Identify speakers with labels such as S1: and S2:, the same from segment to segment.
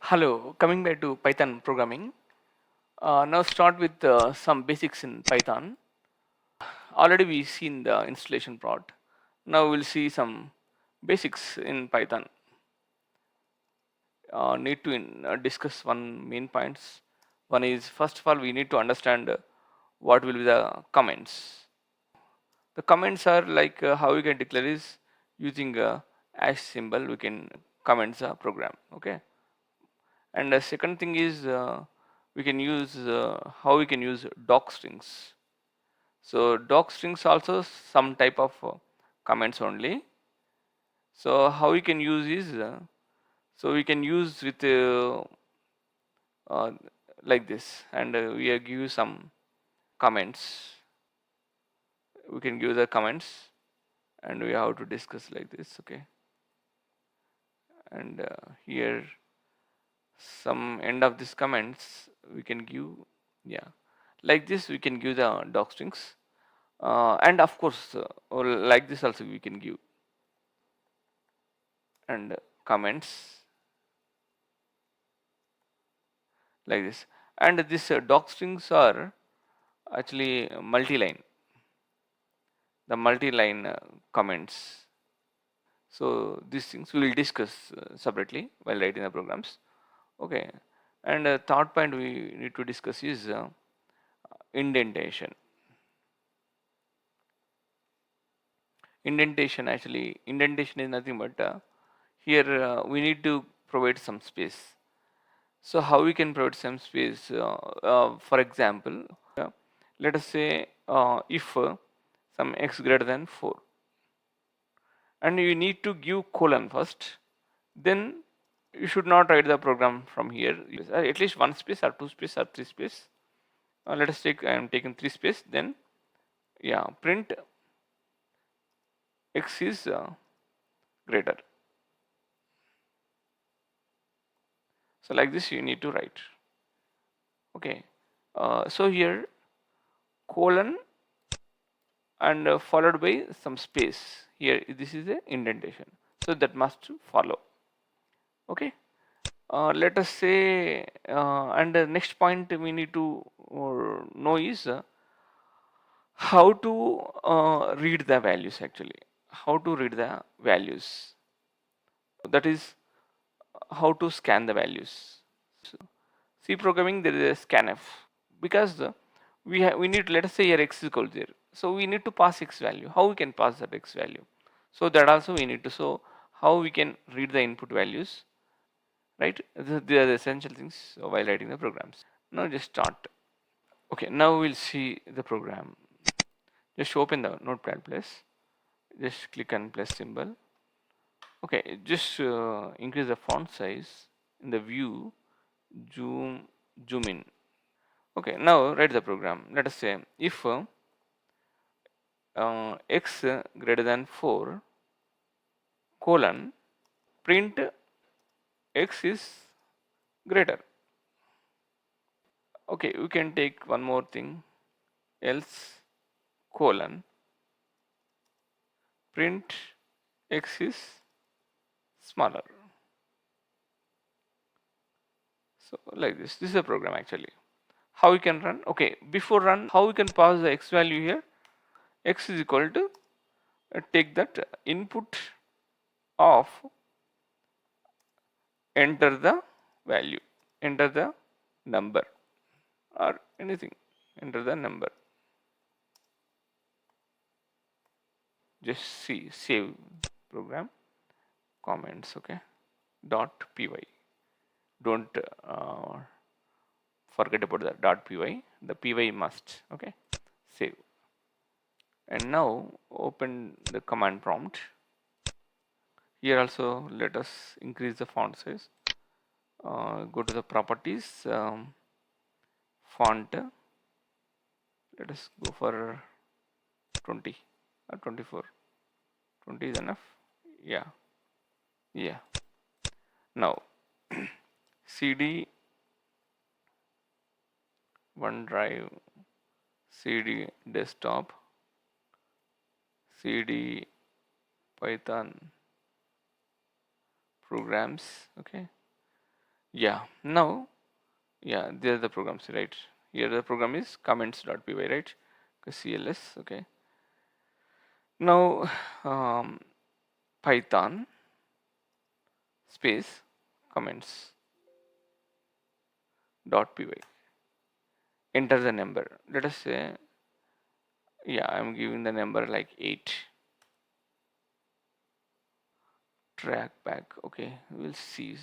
S1: Hello, coming back to Python programming. Now start with some basics in Python. Already we seen the installation part. Now we'll see some basics in Python. Need to discuss one main points. One is first of all we need to understand what will be the comments. The comments are like how we can declare is using a hash symbol. We can comments a program. Okay. And the second thing is we can use how we can use docstrings. So docstrings also some type of comments only. So how we can use is so we can use with uh, like this, and we give some comments. We can give the comments, and we have to discuss like this. Okay, and here some end of these comments we can give, yeah, like this we can give the docstrings, and of course or like this also we can give and comments like this. And this docstrings are actually multi-line, the multi-line comments. So these things we will discuss separately while writing the programs. Okay, and third point we need to discuss is indentation. Indentation is nothing but here we need to provide some space. So how we can provide some space? For example, let us say if some x greater than 4, and you need to give colon first, then you should not write the program from here. At least one space or two space or three space. Let us take, I am taking three space. Then yeah, print x is greater. So like this you need to write. Okay. So here colon and followed by some space. Here this is a indentation. So that must follow. Okay. Let us say and the next point we need to know is how to read the values actually. How to read the values. That is how to scan the values. So, C programming there is a scanf, because we need, let us say here x is equal to 0, so we need to pass x value. How we can pass that x value? So that also we need to, so how we can read the input values, right? They are the essential things while writing the programs. Now just start. Okay, now we'll see the program. Just open the notepad plus, just click on plus symbol. Okay, just increase the font size in the view, zoom in. Okay, now write the program. Let us say if x greater than 4 colon print x is greater. Okay, we can take one more thing, else colon print x is smaller. So like this is a program actually. How we can run? Okay, before run, how we can pass the x value here? X is equal to take that input of enter the value, enter the number or anything, enter the number. Just see, save program, comments. Okay, dot py, don't forget about the dot py, the py must. Okay, save. And now open the command prompt. Here also let us increase the font size. Go to the properties, font, let us go for 20 or 24. 20 is enough. Yeah, yeah. Now cd OneDrive, cd desktop, cd Python programs. Okay, Yeah, now, yeah, there the programs, right? Here the program is comments.py, right? CLS, okay. Now, um, Python space comments dot py. Enter the number. Let us say, yeah, I'm giving the number like 8. Track back. Okay, we'll see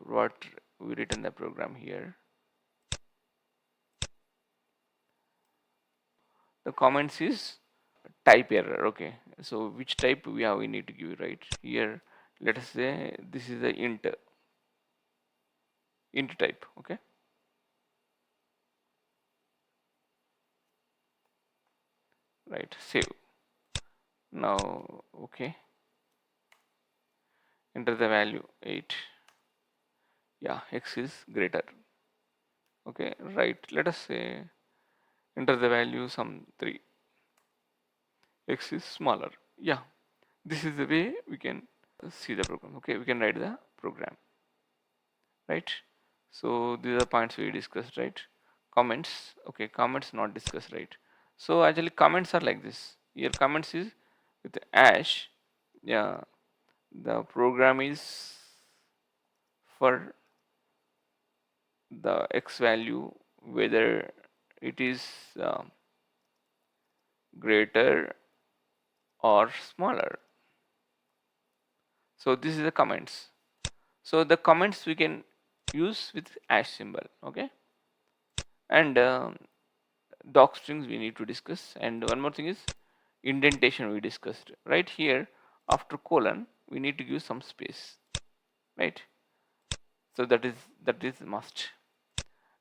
S1: what we written the program here. The comments is type error. Okay, so which type we need to give, right? Here, let us say this is the int type. Okay, right, save. Now, okay, enter the value 8. Yeah, x is greater. Okay, right, let us say enter the value some 3. X is smaller. Yeah, this is the way we can see the program. Okay, we can write the program, right? So these are the points we discussed, right? Comments. Okay, comments not discussed, right? So actually comments are like this. Here comments is with the hash. Yeah, the program is for the x value, whether it is greater or smaller. So this is the comments. So the comments we can use with hash symbol. Okay, and docstrings we need to discuss, and one more thing is indentation we discussed. Right here, after colon we need to give some space, right? So that is must.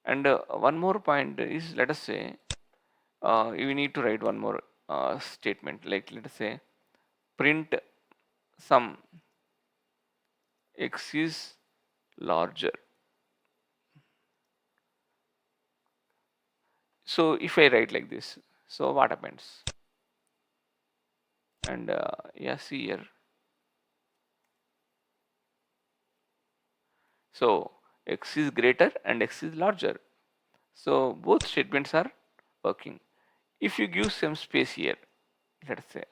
S1: And one more point is, let us say we need to write one more statement, like let us say print some x is larger. So if I write like this, so what happens? And yeah, see here. So x is greater and x is larger. So both statements are working. If you give some space here, let's say,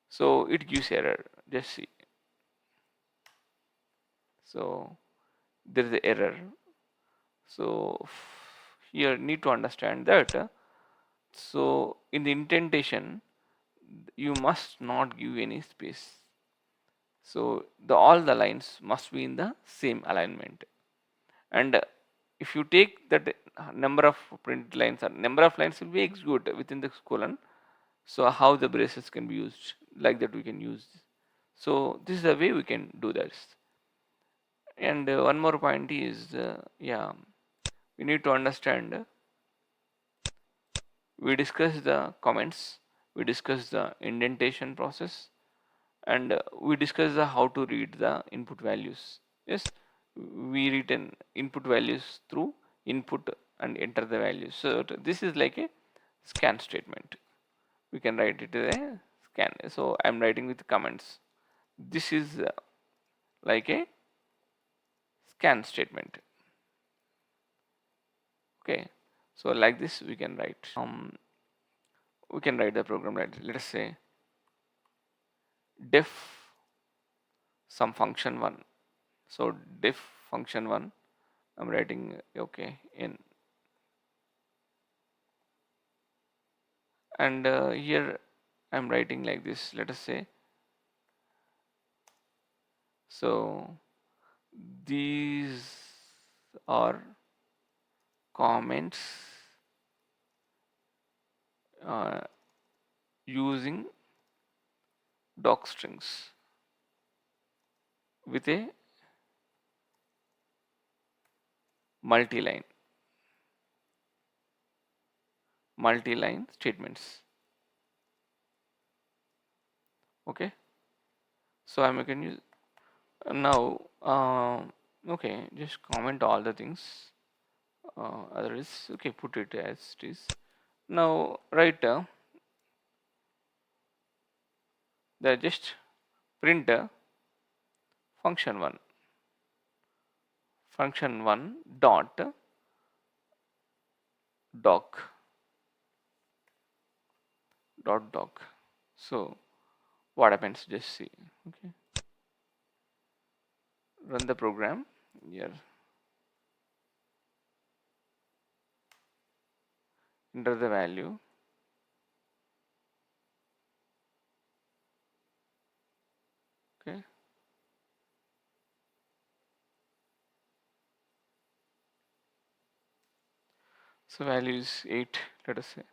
S1: so it gives error. Just see. So there is an error. So here need to understand that. So in the indentation, you must not give any space. So all the lines must be in the same alignment. And if you take that number of print lines or number of lines will be executed within the colon, so how the braces can be used, like that we can use. So this is the way we can do this. And one more point is, yeah, we need to understand, we discussed the comments, we discussed the indentation process, and we discussed the how to read the input values. Yes, we written input values through input and enter the values. So this is like a scan statement. We can write it as a scan. So I'm writing with comments. This is like a scan statement. Okay, so like this we can write. We can write the program, right? Let us say def some function one. So def function one. I'm writing okay in, and here I'm writing like this. Let us say, so these are comments uh, using docstrings with a multi-line statements. Okay, so I'm going to use now. Okay, just comment all the things. Otherwise, okay, put it as it is. Now, write the just print function one. function 1 dot doc doc. So what happens, just see. Okay, run the program here, enter the value. Okay, so value is 8, let us say.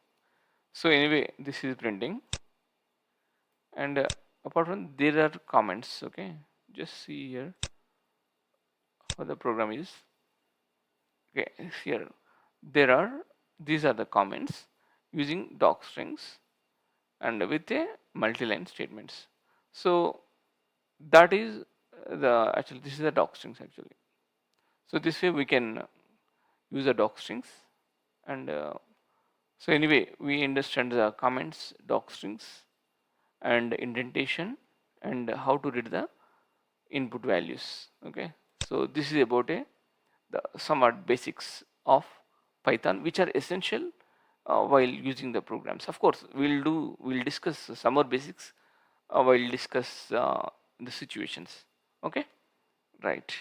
S1: So anyway, this is printing, and apart from there are comments. Okay, just see here how the program is. Okay, here there are, these are the comments using docstrings and with a multi-line statements. So that is the actually, this is the docstrings actually. So this way we can use the docstrings, and so anyway we understand the comments, docstrings, and indentation, and how to read the input values. Okay, so this is about the somewhat basics of Python, which are essential while using the programs. Of course, we'll discuss some more basics while discuss the situations. Okay, right.